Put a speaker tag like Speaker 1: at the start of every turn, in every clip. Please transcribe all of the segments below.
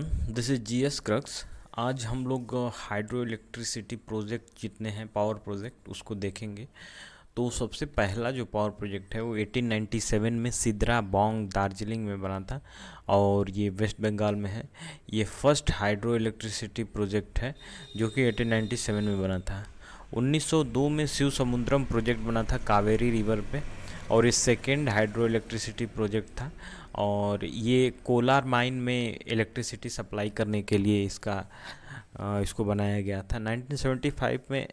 Speaker 1: Everyone, this is GS crux. आज हम लोग हाइड्रो इलेक्ट्रिसिटी प्रोजेक्ट जितने हैं पावर प्रोजेक्ट उसको देखेंगे। तो सबसे पहला जो पावर प्रोजेक्ट है वो 1897 में सिद्रा बोंग दार्जिलिंग में बना था और ये वेस्ट बंगाल में है। ये फर्स्ट हाइड्रो इलेक्ट्रिसिटी प्रोजेक्ट है जो कि 1897 में बना था। 1902 में शिव समुद्रम प्रोजेक्ट बना था कावेरी रिवर पे और ये सेकेंड हाइड्रो इलेक्ट्रिसिटी प्रोजेक्ट था और ये कोलार माइन में इलेक्ट्रिसिटी सप्लाई करने के लिए इसको बनाया गया था। 1975 में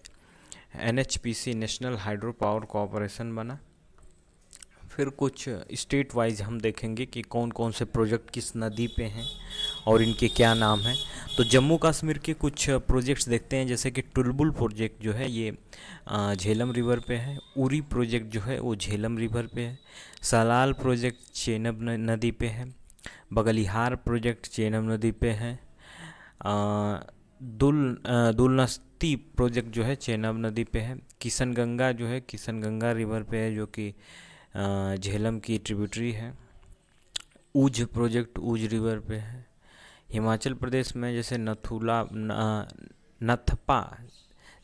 Speaker 1: NHPC national hydro power corporation बना। फिर कुछ स्टेट वाइज हम देखेंगे कि कौन कौन से प्रोजेक्ट किस नदी पे हैं और इनके क्या नाम हैं। तो जम्मू कश्मीर के कुछ प्रोजेक्ट्स देखते हैं, जैसे कि टुलबुल प्रोजेक्ट जो है ये झेलम रिवर पे है। उरी प्रोजेक्ट जो है वो झेलम रिवर पे है। सलाल प्रोजेक्ट चेनाब नदी पे है। बगलिहार प्रोजेक्ट चेनाब नदी पे है। दुलनस्ती प्रोजेक्ट जो है चेनाब नदी पे है। किशन गंगा जो है किशन गंगा रिवर पे है जो कि झेलम की ट्रिब्यूटरी है। ऊझ प्रोजेक्ट ऊझ रिवर पे है। हिमाचल प्रदेश में जैसे नथपा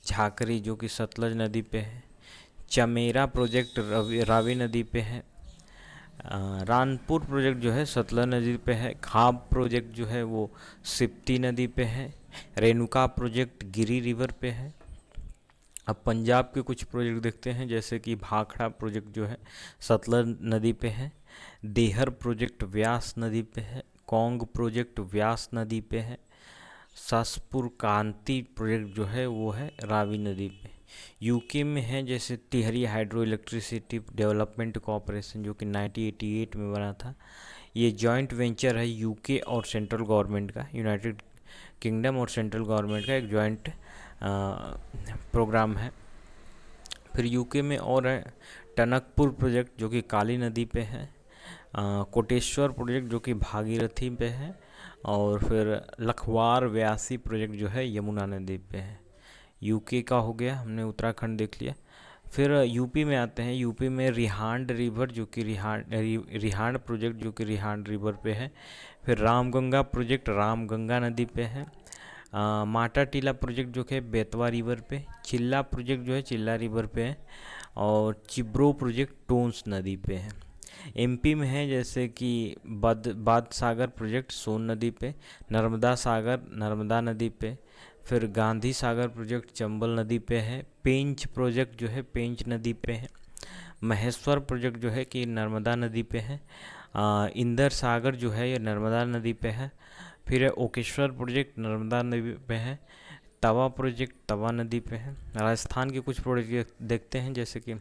Speaker 1: झाकरी जो कि सतलज नदी पे है। चमेरा प्रोजेक्ट रावी नदी पे है। रानपुर प्रोजेक्ट जो है सतलज नदी पे है। खाब प्रोजेक्ट जो है वो सिप्ती नदी पे है। रेणुका प्रोजेक्ट गिरी रिवर पे है। अब पंजाब के कुछ प्रोजेक्ट देखते हैं, जैसे कि भाखड़ा प्रोजेक्ट जो है सतलज नदी पे है। देहर प्रोजेक्ट व्यास नदी पे है। कोंग प्रोजेक्ट व्यास नदी पे है। सासपुर कांति प्रोजेक्ट जो है वो है रावी नदी पे। यूके में है जैसे Tehri hydro electricity development corporation जो कि 1988 में बना था। ये जॉइंट वेंचर है यूके और सेंट्रल गवर्नमेंट का, यूनाइटेड किंगडम और सेंट्रल गवर्नमेंट का एक जॉइंट प्रोग्राम है। फिर यूके में और है टनकपुर प्रोजेक्ट जो कि काली नदी पे है। कोटेश्वर प्रोजेक्ट जो कि भागीरथी पे है। और फिर लखवार व्यासी प्रोजेक्ट जो है यमुना नदी पे है। यूके का हो गया, हमने उत्तराखंड देख लिया। फिर यूपी में आते हैं। यूपी में रिहांड रिवर जो कि रिहांड प्रोजेक्ट जो कि रिहांड रिवर पे है। फिर रामगंगा प्रोजेक्ट रामगंगा नदी पे है। माटा टीला प्रोजेक्ट जो कि बेतवा रिवर पे। चिल्ला प्रोजेक्ट जो है चिल्ला रिवर पे है। और चिब्रो प्रोजेक्ट टोंस नदी पे है। एमपी में है जैसे कि बाद सागर प्रोजेक्ट सोन नदी पे। नर्मदा सागर नर्मदा नदी पे। फिर गांधी सागर प्रोजेक्ट चंबल नदी पे है। पेंच प्रोजेक्ट जो है पेंच नदी पे है। महेश्वर प्रोजेक्ट जो है कि नर्मदा नदी पे है। इंदर सागर जो है ये नर्मदा नदी पे है। फिर ओकेश्वर प्रोजेक्ट नर्मदा नदी पे है। तवा प्रोजेक्ट तवा नदी पे है। राजस्थान के कुछ प्रोजेक्ट देखते हैं, जैसे कि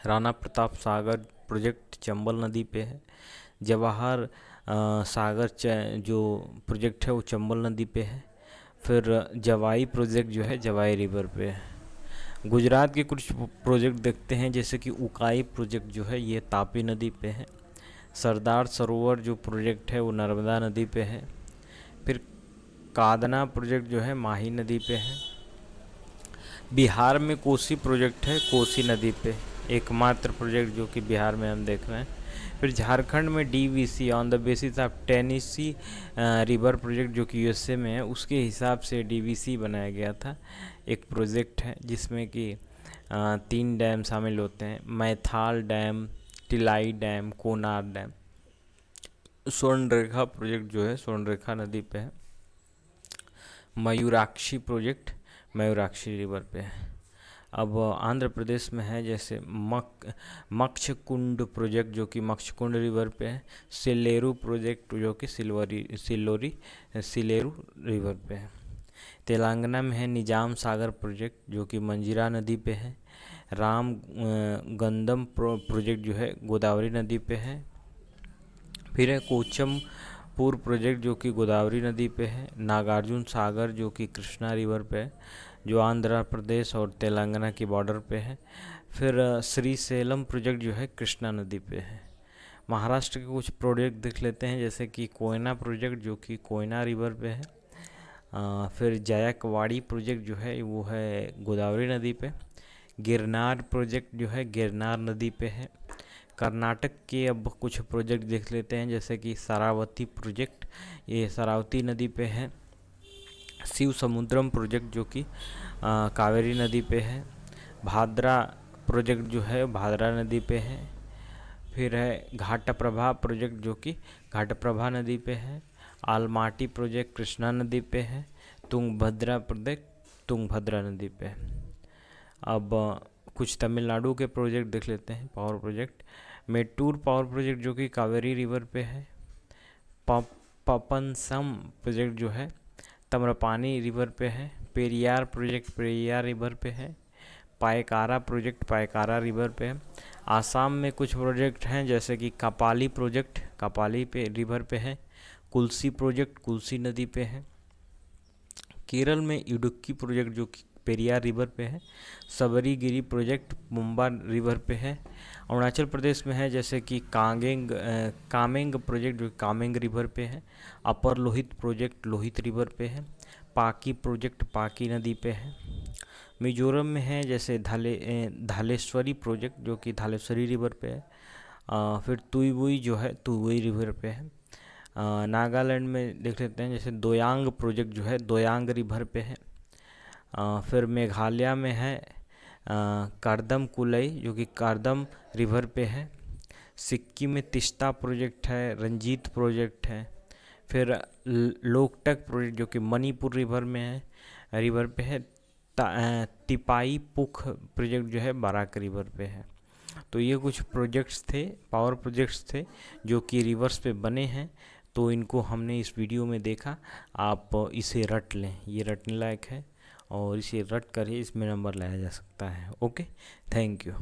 Speaker 1: राणा प्रताप सागर प्रोजेक्ट चंबल नदी पे है। जवाहर सागर जो प्रोजेक्ट है वो चंबल नदी पे है। फिर जवाई प्रोजेक्ट जो है जवाई रिवर पे है। गुजरात के कुछ प्रोजेक्ट देखते हैं, जैसे कि उकाई प्रोजेक्ट जो है ये तापी नदी पे है। सरदार सरोवर जो प्रोजेक्ट है वो नर्मदा नदी पे है। फिर कादना प्रोजेक्ट जो है माही नदी पे है। बिहार में कोसी प्रोजेक्ट है कोसी नदी पे, एकमात्र प्रोजेक्ट जो कि बिहार में हम देख रहे हैं। फिर झारखंड में DVC on the basis of Tennessee river project जो कि यूएसए में है, उसके हिसाब से डीवीसी बनाया गया था। एक प्रोजेक्ट है जिसमें कि 3 डैम शामिल होते हैं, Maithon dam, Tilaiya dam, Konar dam. Swarnarekha project जो है स्वर्णरेखा नदी पे है। मयूराक्षी प्रोजेक्ट मयूराक्षी रिवर पे है। अब आंध्र प्रदेश में है जैसे मक्षकुंड प्रोजेक्ट जो कि मक्षकुंड रिवर पे है। सिलेरू प्रोजेक्ट जो कि सिलेरू रिवर पे है। तेलंगाना में है निजाम सागर प्रोजेक्ट जो कि मंजीरा नदी पे है। राम गंदम प्रोजेक्ट जो है गोदावरी नदी पे है। फिर है कोचमपुर प्रोजेक्ट जो कि गोदावरी नदी पे है। नागार्जुन सागर जो कि कृष्णा रिवर पे है, जो आंध्र प्रदेश और तेलंगाना की बॉर्डर पे है। फिर श्रीशैलम प्रोजेक्ट जो है कृष्णा नदी पे है। महाराष्ट्र के कुछ प्रोजेक्ट देख लेते हैं, जैसे कि कोयना प्रोजेक्ट जो कि कोयना रिवर पे है। फिर जायकवाड़ी प्रोजेक्ट जो है वो है गोदावरी नदी पे। गिरनार प्रोजेक्ट जो है गिरनार नदी पे है। कर्नाटक के अब कुछ प्रोजेक्ट देख लेते हैं, जैसे कि शरावती प्रोजेक्ट, ये शरावती नदी पे है। शिव समुद्रम प्रोजेक्ट जो कि कावेरी नदी पे है। भाद्रा प्रोजेक्ट जो है भाद्रा नदी पे है। फिर है घाटप्रभा प्रोजेक्ट जो कि घाटप्रभा नदी पे है। आलमाटी प्रोजेक्ट कृष्णा नदी पे है। तुंगभद्रा प्रोजेक्ट तुंगभद्रा नदी पे है। अब कुछ तमिलनाडु के प्रोजेक्ट देख लेते हैं, power project. Mettur power project जो कि कावेरी रिवर पे है। पपनसम प्रोजेक्ट जो है तम्रपानी रिवर पे है। पेरियार प्रोजेक्ट पेरियार रिवर पे है। पायकारा प्रोजेक्ट पायकारा रिवर पे है। आसाम में कुछ प्रोजेक्ट हैं, जैसे कि कपाली प्रोजेक्ट कपाली पे रिवर पे है। कुल्सी प्रोजेक्ट कुल्सी नदी पे है। केरल में इडुक्की प्रोजेक्ट जो कि पेरियार रिवर पे है। सबरीगिरी प्रोजेक्ट मुंबा रिवर पे है। अरुणाचल प्रदेश में है, जैसे कि कामेंग प्रोजेक्ट जो कामेंग रिवर पे है। अपर लोहित प्रोजेक्ट लोहित रिवर पे है। पाकी प्रोजेक्ट पाकी नदी पे है। मिजोरम में है, जैसे धालेश्वरी प्रोजेक्ट जो कि धालेश्वरी रिवर पे है। फिर तुईवुई जो है तुईवुई रिवर पे है। नागालैंड में देख लेते हैं, जैसे दोयांग प्रोजेक्ट जो है दोयांग रिवर पे है। फिर मेघालय में है कारदम कुलई जो कि कारदम रिवर पे है। सिक्किम में तिस्ता प्रोजेक्ट है, रंजीत प्रोजेक्ट है। फिर लोकटक प्रोजेक्ट जो कि मणिपुर रिवर में है रिवर पे है। तिपाई पुख प्रोजेक्ट जो है बराक रिवर पे है। तो ये कुछ प्रोजेक्ट्स थे, पावर प्रोजेक्ट्स थे जो कि रिवर्स पे बने हैं। तो इनको हमने इस वीडियो में देखा। आप इसे रट लें, ये रटने लायक है और इसे रट कर ही इसमें नंबर लाया जा सकता है। Okay, thank you.